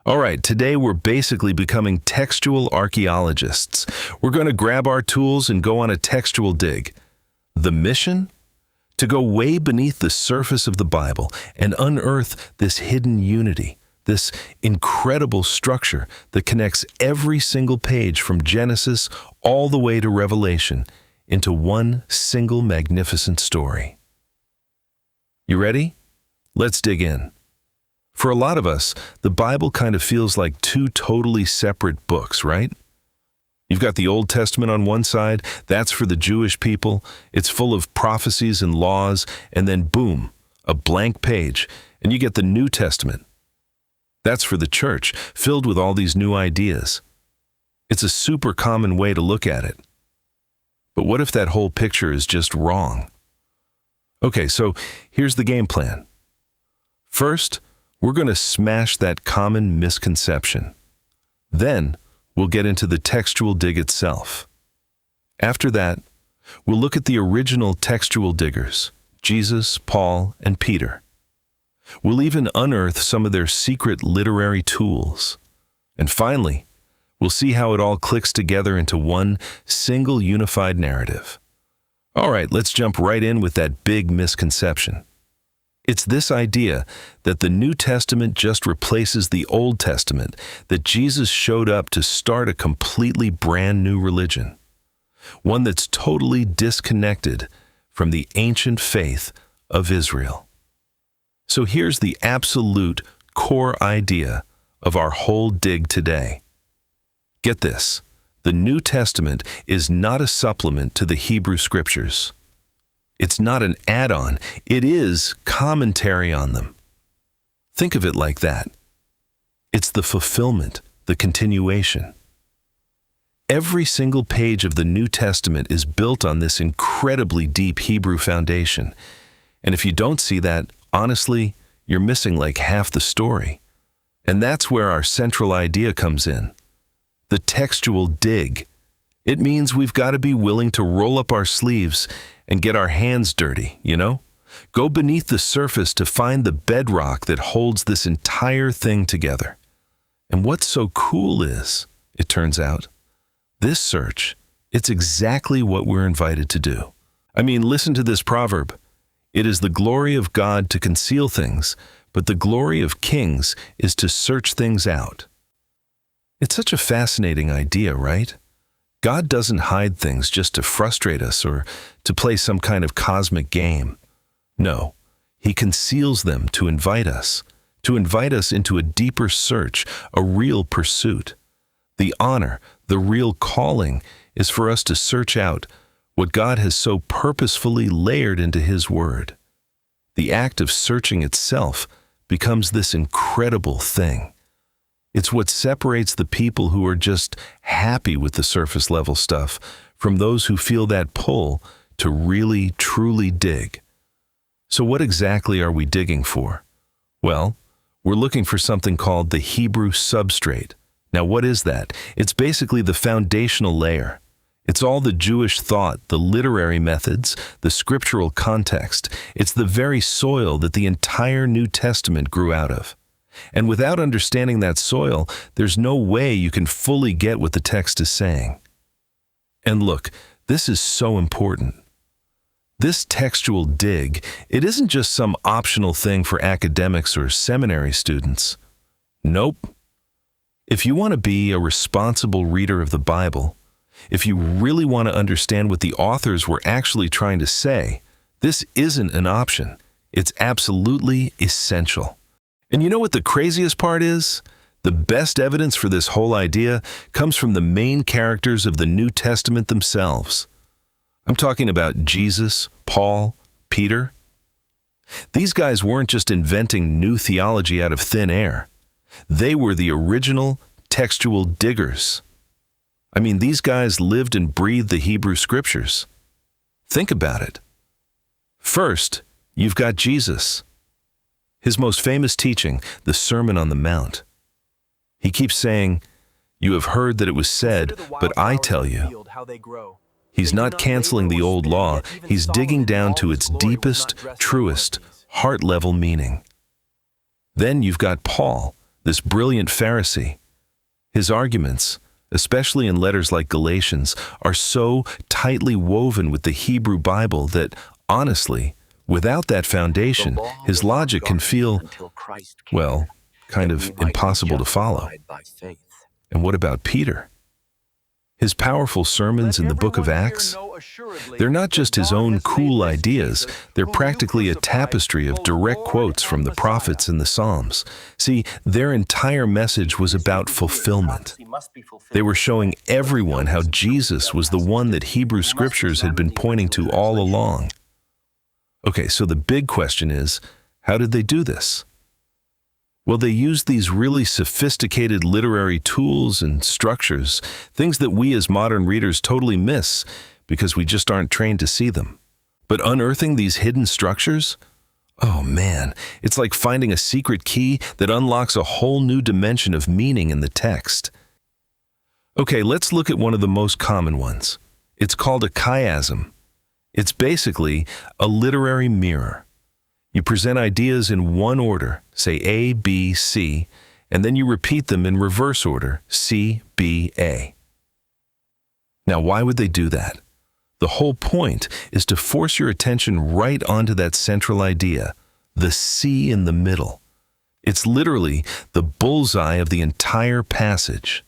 All right, today we're basically becoming textual archaeologists. We're going to grab our tools and go on a textual dig. The mission? To go way beneath the surface of the Bible and unearth this hidden unity, this incredible structure that connects every single page from Genesis all the way to Revelation into one single magnificent story. You ready? Let's dig in. For a lot of us, the Bible kind of feels like two totally separate books, right? You've got the Old Testament on one side, that's for the Jewish people. It's full of prophecies and laws, and then boom, a blank page, and you get the New Testament. That's for the church, filled with all these new ideas. It's a super common way to look at it. But what if that whole picture is just wrong? Okay, so here's the game plan. First, we're going to smash that common misconception. Then, we'll get into the textual dig itself. After that, we'll look at the original textual diggers, Jesus, Paul, and Peter. We'll even unearth some of their secret literary tools. And finally, we'll see how it all clicks together into one single unified narrative. All right, let's jump right in with that big misconception. It's this idea that the New Testament just replaces the Old Testament, that Jesus showed up to start a completely brand new religion, one that's totally disconnected from the ancient faith of Israel. So here's the absolute core idea of our whole dig today. Get this, the New Testament is not a supplement to the Hebrew Scriptures. It's not an add-on, it is commentary on them. Think of it like that. It's the fulfillment, the continuation. Every single page of the New Testament is built on this incredibly deep Hebrew foundation. And if you don't see that, honestly, you're missing like half the story. And that's where our central idea comes in. The textual dig. It means we've got to be willing to roll up our sleeves and get our hands dirty, you know? Go beneath the surface to find the bedrock that holds this entire thing together. And what's so cool is, it turns out, this search, it's exactly what we're invited to do. I mean, listen to this proverb. It is the glory of God to conceal things, but the glory of kings is to search things out. It's such a fascinating idea, right? God doesn't hide things just to frustrate us or to play some kind of cosmic game. No, He conceals them to invite us into a deeper search, a real pursuit. The honor, the real calling is for us to search out what God has so purposefully layered into His Word. The act of searching itself becomes this incredible thing. It's what separates the people who are just happy with the surface level stuff from those who feel that pull to really, truly dig. So what exactly are we digging for? Well, we're looking for something called the Hebrew Substrate. Now what is that? It's basically the foundational layer. It's all the Jewish thought, the literary methods, the scriptural context. It's the very soil that the entire New Testament grew out of. And without understanding that soil, there's no way you can fully get what the text is saying. And look, this is so important. This textual dig, it isn't just some optional thing for academics or seminary students. Nope. If you want to be a responsible reader of the Bible, if you really want to understand what the authors were actually trying to say, this isn't an option. It's absolutely essential. And you know what the craziest part is? The best evidence for this whole idea comes from the main characters of the New Testament themselves. I'm talking about Jesus, Paul, Peter. These guys weren't just inventing new theology out of thin air. They were the original textual diggers. I mean, these guys lived and breathed the Hebrew Scriptures. Think about it. First, you've got Jesus. His most famous teaching, the Sermon on the Mount. He keeps saying, "You have heard that it was said, but I tell you." He's not canceling the old law, he's digging down to its deepest, truest, heart-level meaning. Then you've got Paul, this brilliant Pharisee. His arguments, especially in letters like Galatians, are so tightly woven with the Hebrew Bible that, honestly, without that foundation, his logic can feel, well, kind of impossible to follow. And what about Peter? His powerful sermons in the book of Acts, they're not just his own cool ideas, they're practically a tapestry of direct quotes from the prophets and the Psalms. See, their entire message was about fulfillment. They were showing everyone how Jesus was the one that Hebrew scriptures had been pointing to all along. Okay, so the big question is, how did they do this? Well, they used these really sophisticated literary tools and structures, things that we as modern readers totally miss because we just aren't trained to see them. But unearthing these hidden structures? Oh man, it's like finding a secret key that unlocks a whole new dimension of meaning in the text. Okay, let's look at one of the most common ones. It's called a chiasm. It's basically a literary mirror. You present ideas in one order, say A, B, C, and then you repeat them in reverse order, C, B, A. Now, why would they do that? The whole point is to force your attention right onto that central idea, the C in the middle. It's literally the bullseye of the entire passage.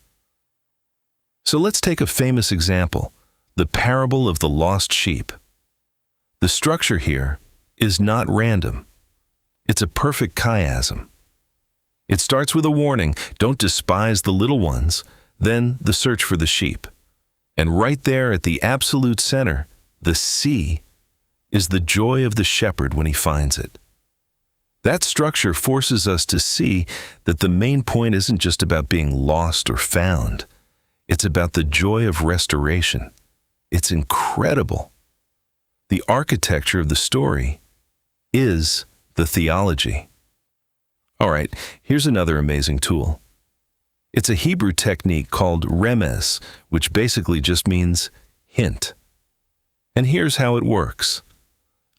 So let's take a famous example, the parable of the lost sheep. The structure here is not random. It's a perfect chiasm. It starts with a warning, don't despise the little ones, then the search for the sheep. And right there at the absolute center, the C, is the joy of the shepherd when he finds it. That structure forces us to see that the main point isn't just about being lost or found. It's about the joy of restoration. It's incredible. The architecture of the story is the theology. All right, here's another amazing tool. It's a Hebrew technique called Remez, which basically just means hint. And here's how it works.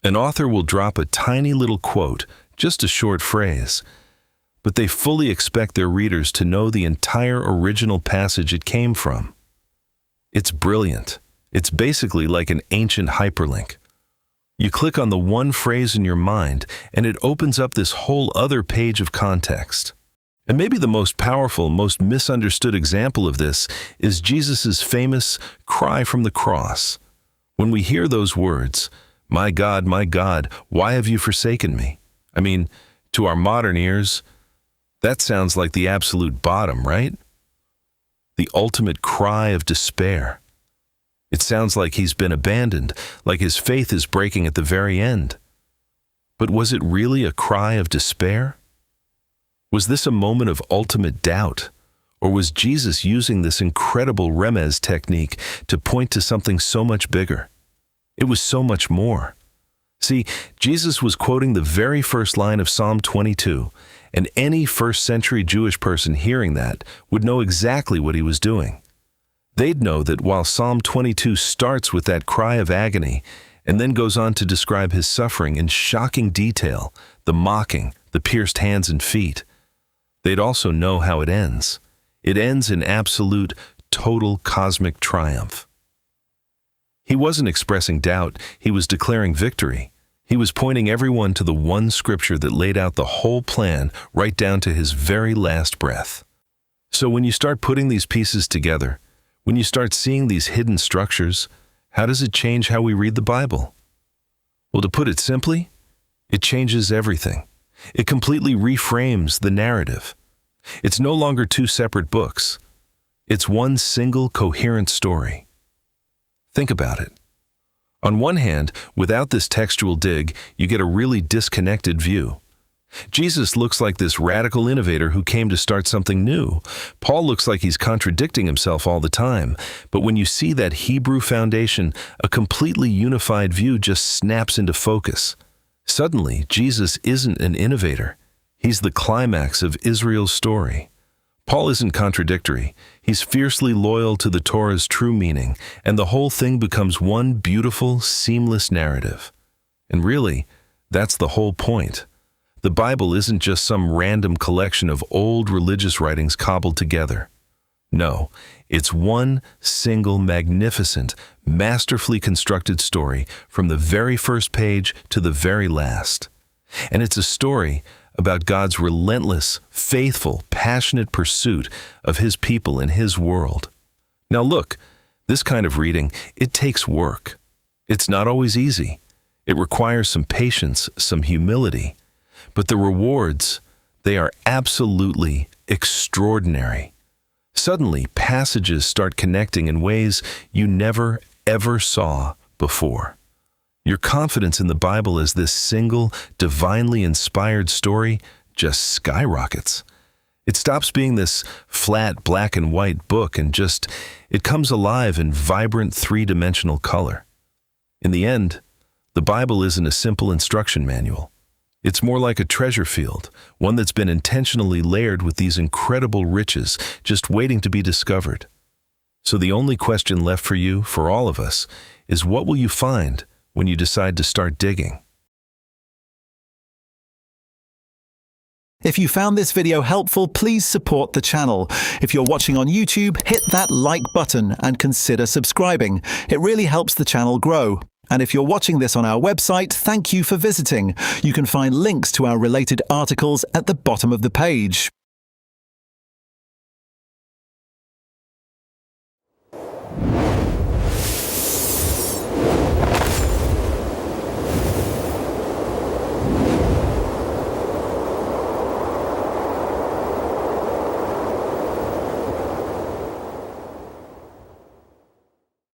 An author will drop a tiny little quote, just a short phrase, but they fully expect their readers to know the entire original passage it came from. It's brilliant. It's basically like an ancient hyperlink. You click on the one phrase in your mind, and it opens up this whole other page of context. And maybe the most powerful, most misunderstood example of this is Jesus' famous cry from the cross. When we hear those words, my God, why have you forsaken me?" I mean, to our modern ears, that sounds like the absolute bottom, right? The ultimate cry of despair. It sounds like he's been abandoned, like his faith is breaking at the very end. But was it really a cry of despair? Was this a moment of ultimate doubt? Or was Jesus using this incredible Remez technique to point to something so much bigger? It was so much more. See, Jesus was quoting the very first line of Psalm 22, and any first-century Jewish person hearing that would know exactly what he was doing. They'd know that while Psalm 22 starts with that cry of agony and then goes on to describe his suffering in shocking detail, the mocking, the pierced hands and feet, they'd also know how it ends. It ends in absolute, total cosmic triumph. He wasn't expressing doubt, he was declaring victory. He was pointing everyone to the one scripture that laid out the whole plan right down to his very last breath. So when you start putting these pieces together, when you start seeing these hidden structures, how does it change how we read the Bible? Well, to put it simply, it changes everything. It completely reframes the narrative. It's no longer two separate books. It's one single coherent story. Think about it. On one hand, without this textual dig, you get a really disconnected view. Jesus looks like this radical innovator who came to start something new. Paul looks like he's contradicting himself all the time. But when you see that Hebrew foundation, a completely unified view just snaps into focus. Suddenly, Jesus isn't an innovator. He's the climax of Israel's story. Paul isn't contradictory. He's fiercely loyal to the Torah's true meaning, and the whole thing becomes one beautiful, seamless narrative. And really, that's the whole point. The Bible isn't just some random collection of old religious writings cobbled together. No, it's one single magnificent, masterfully constructed story from the very first page to the very last. And it's a story about God's relentless, faithful, passionate pursuit of His people in His world. Now look, this kind of reading, it takes work. It's not always easy. It requires some patience, some humility. But the rewards, they are absolutely extraordinary. Suddenly, passages start connecting in ways you never, ever saw before. Your confidence in the Bible as this single, divinely inspired story just skyrockets. It stops being this flat black and white book and it comes alive in vibrant three-dimensional color. In the end, the Bible isn't a simple instruction manual. It's more like a treasure field, one that's been intentionally layered with these incredible riches, just waiting to be discovered. So the only question left for you, for all of us, is what will you find when you decide to start digging? If you found this video helpful, please support the channel. If you're watching on YouTube, hit that like button and consider subscribing. It really helps the channel grow. And if you're watching this on our website, thank you for visiting. You can find links to our related articles at the bottom of the page.